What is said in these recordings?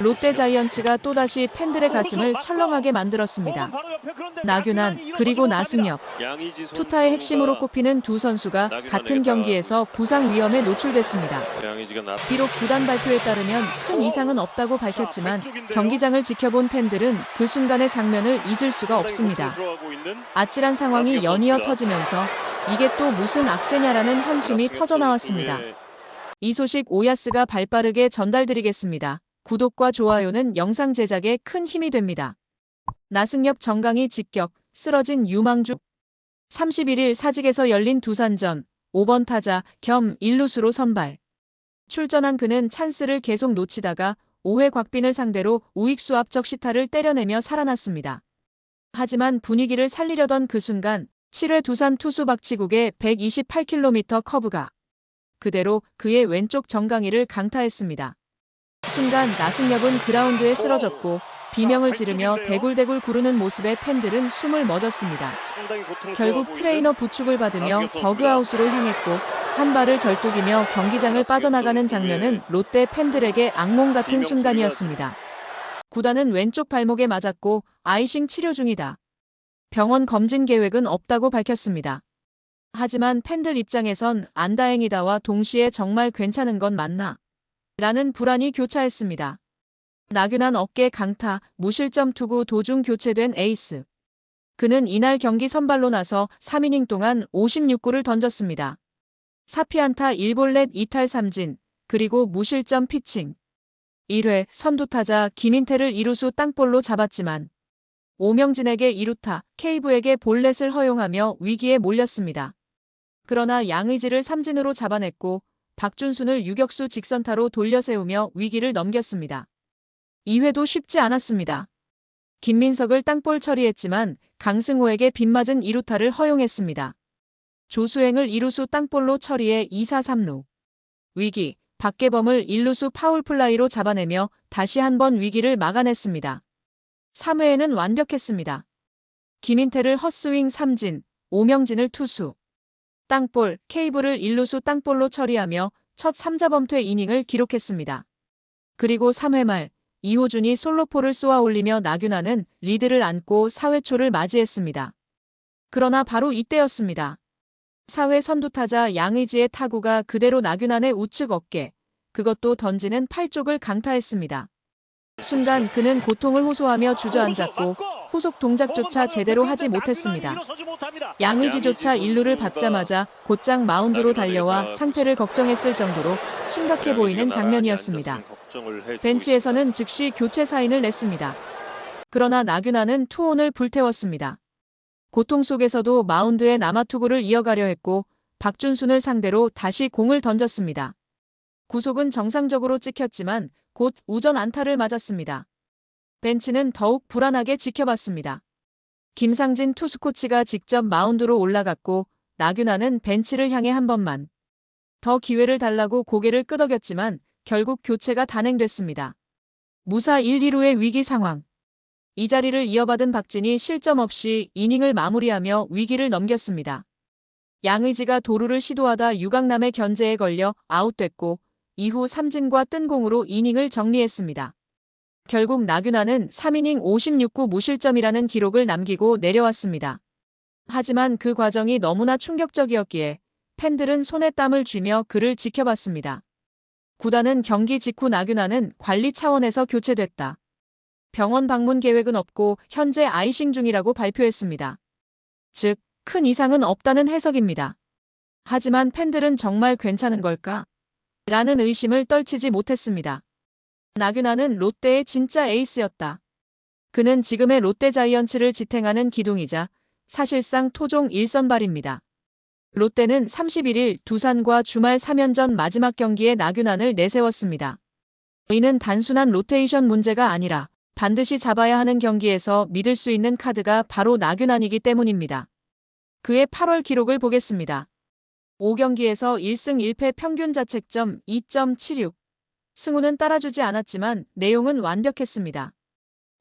롯데 자이언츠가 또다시 팬들의 가슴을 철렁하게 만들었습니다. 나균안 그리고 나승엽, 투타의 핵심으로 꼽히는 두 선수가 같은 경기에서 부상 위험에 노출됐습니다. 비록 구단 발표에 따르면 큰 이상은 없다고 밝혔지만 경기장을 지켜본 팬들은 그 순간의 장면을 잊을 수가 없습니다. 아찔한 상황이 연이어 터지면서 이게 또 무슨 악재냐라는 한숨이 터져나왔습니다. 이 소식 오야스가 발빠르게 전달드리겠습니다. 구독과 좋아요는 영상 제작에 큰 힘이 됩니다. 나승엽 정강이 직격, 쓰러진 유망주. 31일 사직에서 열린 두산전 5번 타자 겸 1루수로 선발. 출전한 그는 찬스를 계속 놓치다가 5회 곽빈을 상대로 우익수 앞적 시타를 때려내며 살아났습니다. 하지만 분위기를 살리려던 그 순간 7회 두산 투수 박치국의 128km 커브가 그대로 그의 왼쪽 정강이를 강타했습니다. 순간 나승엽은 그라운드에 쓰러졌고 비명을 지르며 대굴대굴 구르는 모습에 팬들은 숨을 멎었습니다. 결국 트레이너 부축을 받으며 더그아웃으로 향했고 한 발을 절뚝이며 경기장을 빠져나가는 장면은 롯데 팬들에게 악몽 같은 순간이었습니다. 구단은 왼쪽 발목에 맞았고 아이싱 치료 중이다. 병원 검진 계획은 없다고 밝혔습니다. 하지만 팬들 입장에선 안 다행이다와 동시에 정말 괜찮은 건 맞나? 라는 불안이 교차했습니다. 나균안 어깨 강타, 무실점 투구 도중 교체된 에이스. 그는 이날 경기 선발로 나서 3이닝 동안 56구를 던졌습니다. 4피안타 1볼넷 2탈 3진, 그리고 무실점 피칭. 1회 선두타자 김인태를 2루수 땅볼로 잡았지만 오명진에게 2루타, 케이브에게 볼넷을 허용하며 위기에 몰렸습니다. 그러나 양의지를 삼진으로 잡아냈고 박준순을 유격수 직선타로 돌려세우며 위기를 넘겼습니다. 2회도 쉽지 않았습니다. 김민석을 땅볼 처리했지만 강승호에게 빗맞은 2루타를 허용했습니다. 조수행을 2루수 땅볼로 처리해 2사 3루. 위기, 박계범을 1루수 파울플라이로 잡아내며 다시 한번 위기를 막아냈습니다. 3회에는 완벽했습니다. 김인태를 헛스윙 삼진, 오명진을 투수. 땅볼, 케이블을 1루수 땅볼로 처리하며 첫 3자범퇴 이닝을 기록했습니다. 그리고 3회 말 이호준이 솔로포를 쏘아 올리며 나균안은 리드를 안고 4회 초를 맞이했습니다. 그러나 바로 이때였습니다. 4회 선두타자 양의지의 타구가 그대로 나균안의 우측 어깨, 그것도 던지는 팔 쪽을 강타했습니다. 순간 그는 고통을 호소하며 주저앉았고 후속 동작조차 제대로 하지 못했습니다. 양의지조차 1루를 밟자마자 곧장 마운드로 달려와 상태를 걱정했을 정도로 심각해 보이는 장면이었습니다. 벤치에서는 즉시 교체 사인을 냈습니다. 그러나 나균안은 투혼을 불태웠습니다. 고통 속에서도 마운드에 남아 투구를 이어가려 했고 박준순을 상대로 다시 공을 던졌습니다. 구속은 정상적으로 찍혔지만 곧 우전 안타를 맞았습니다. 벤치는 더욱 불안하게 지켜봤습니다. 김상진 투수코치가 직접 마운드로 올라갔고 나균안은 벤치를 향해 한 번만 더 기회를 달라고 고개를 끄덕였지만 결국 교체가 단행됐습니다. 무사 1-2루의 위기 상황. 이 자리를 이어받은 박진이 실점 없이 이닝을 마무리하며 위기를 넘겼습니다. 양의지가 도루를 시도하다 유강남의 견제에 걸려 아웃됐고 이후 삼진과 뜬 공으로 이닝을 정리했습니다. 결국 나균안은 3이닝 56구 무실점이라는 기록을 남기고 내려왔습니다. 하지만 그 과정이 너무나 충격적이었기에 팬들은 손에 땀을 쥐며 그를 지켜봤습니다. 구단은 경기 직후 나균안은 관리 차원에서 교체됐다. 병원 방문 계획은 없고 현재 아이싱 중이라고 발표했습니다. 즉, 큰 이상은 없다는 해석입니다. 하지만 팬들은 정말 괜찮은 걸까? 라는 의심을 떨치지 못했습니다. 나균안은 롯데의 진짜 에이스였다. 그는 지금의 롯데 자이언츠를 지탱하는 기둥이자 사실상 토종 1선발입니다. 롯데는 31일 두산과 주말 3연전 마지막 경기에 나균안을 내세웠습니다. 이는 단순한 로테이션 문제가 아니라 반드시 잡아야 하는 경기에서 믿을 수 있는 카드가 바로 나균안이기 때문입니다. 그의 8월 기록을 보겠습니다. 5경기에서 1승 1패 평균 자책점 2.76. 승우는 따라주지 않았지만 내용은 완벽했습니다.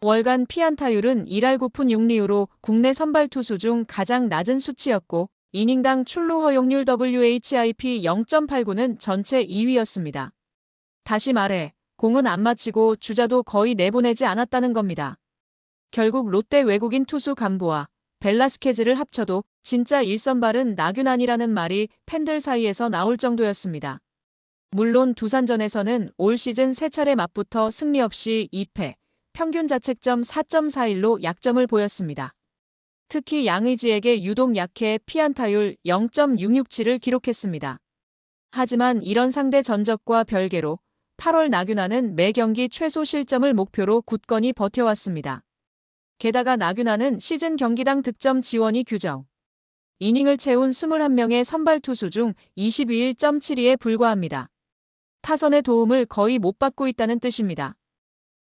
월간 피안타율은 1할 9푼 6리으로 국내 선발 투수 중 가장 낮은 수치였고 이닝당 출루 허용률 WHIP 0.89는 전체 2위였습니다. 다시 말해 공은 안 맞히고 주자도 거의 내보내지 않았다는 겁니다. 결국 롯데 외국인 투수 감보와 벨라스케즈를 합쳐도 진짜 일선발은 나균안이라는 말이 팬들 사이에서 나올 정도였습니다. 물론 두산전에서는 올 시즌 3차례 맞붙어 승리 없이 2패, 평균 자책점 4.41로 약점을 보였습니다. 특히 양의지에게 유독 약해 피안타율 0.667을 기록했습니다. 하지만 이런 상대 전적과 별개로 8월 나균안은 매 경기 최소 실점을 목표로 굳건히 버텨왔습니다. 게다가 나균안은 시즌 경기당 득점 지원이 규정. 이닝을 채운 21명의 선발 투수 중 22.72에 불과합니다. 타선의 도움을 거의 못 받고 있다는 뜻입니다.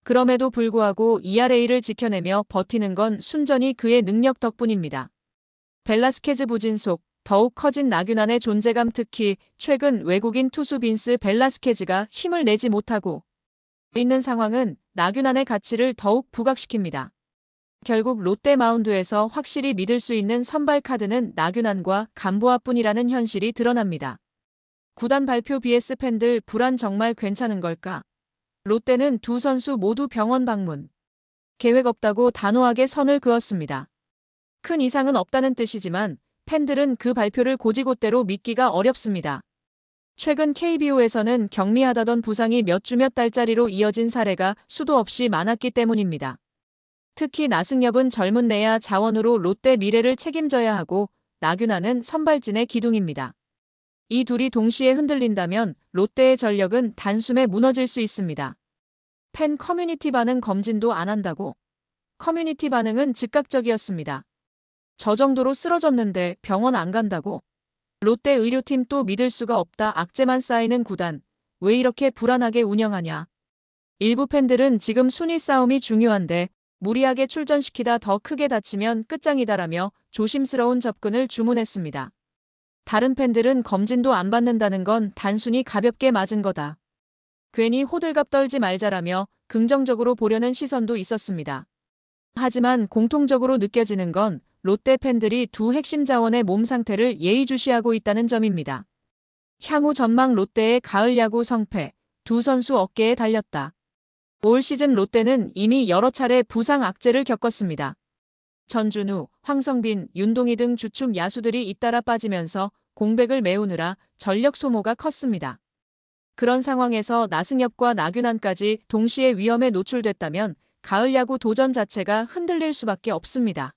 그럼에도 불구하고 ERA를 지켜내며 버티는 건 순전히 그의 능력 덕분입니다. 벨라스케즈 부진 속 더욱 커진 나균안의 존재감, 특히 최근 외국인 투수 빈스 벨라스케즈가 힘을 내지 못하고 있는 상황은 나균안의 가치를 더욱 부각시킵니다. 결국 롯데 마운드에서 확실히 믿을 수 있는 선발 카드는 나균안과 감보아뿐이라는 현실이 드러납니다. 구단 발표 vs 팬들 불안 정말 괜찮은 걸까? 롯데는 두 선수 모두 병원 방문. 계획 없다고 단호하게 선을 그었습니다. 큰 이상은 없다는 뜻이지만 팬들은 그 발표를 곧이곧대로 믿기가 어렵습니다. 최근 KBO에서는 경미하다던 부상이 몇 주 몇 달짜리로 이어진 사례가 수도 없이 많았기 때문입니다. 특히 나승엽은 젊은 내야 자원으로 롯데 미래를 책임져야 하고 나균안은 선발진의 기둥입니다. 이 둘이 동시에 흔들린다면 롯데의 전력은 단숨에 무너질 수 있습니다. 팬 커뮤니티 반응 검진도 안 한다고? 커뮤니티 반응은 즉각적이었습니다. 저 정도로 쓰러졌는데 병원 안 간다고? 롯데 의료팀 또 믿을 수가 없다. 악재만 쌓이는 구단. 왜 이렇게 불안하게 운영하냐? 일부 팬들은 지금 순위 싸움이 중요한데 무리하게 출전시키다 더 크게 다치면 끝장이다라며 조심스러운 접근을 주문했습니다. 다른 팬들은 검진도 안 받는다는 건 단순히 가볍게 맞은 거다. 괜히 호들갑 떨지 말자라며 긍정적으로 보려는 시선도 있었습니다. 하지만 공통적으로 느껴지는 건 롯데 팬들이 두 핵심 자원의 몸 상태를 예의주시하고 있다는 점입니다. 향후 전망 롯데의 가을 야구 성패, 두 선수 어깨에 달렸다. 올 시즌 롯데는 이미 여러 차례 부상 악재를 겪었습니다. 전준우, 황성빈, 윤동희 등 주축 야수들이 잇따라 빠지면서 공백을 메우느라 전력 소모가 컸습니다. 그런 상황에서 나승엽과 나균안까지 동시에 위험에 노출됐다면 가을 야구 도전 자체가 흔들릴 수밖에 없습니다.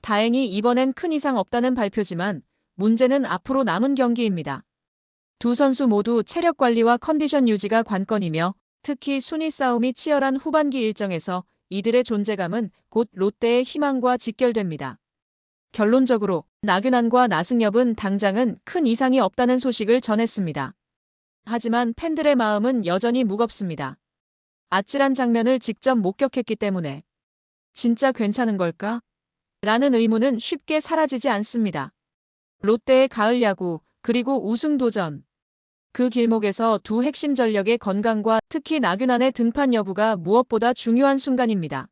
다행히 이번엔 큰 이상 없다는 발표지만 문제는 앞으로 남은 경기입니다. 두 선수 모두 체력 관리와 컨디션 유지가 관건이며 특히 순위 싸움이 치열한 후반기 일정에서 이들의 존재감은 곧 롯데의 희망과 직결됩니다. 결론적으로 나균안과 나승엽은 당장은 큰 이상이 없다는 소식을 전했습니다. 하지만 팬들의 마음은 여전히 무겁습니다. 아찔한 장면을 직접 목격했기 때문에 진짜 괜찮은 걸까? 라는 의문은 쉽게 사라지지 않습니다. 롯데의 가을 야구 그리고 우승 도전. 그 길목에서 두 핵심 전력의 건강과 특히 나균안의 등판 여부가 무엇보다 중요한 순간입니다.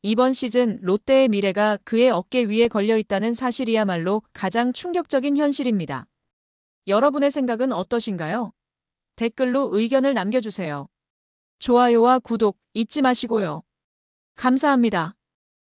이번 시즌 롯데의 미래가 그의 어깨 위에 걸려 있다는 사실이야말로 가장 충격적인 현실입니다. 여러분의 생각은 어떠신가요? 댓글로 의견을 남겨주세요. 좋아요와 구독 잊지 마시고요. 감사합니다.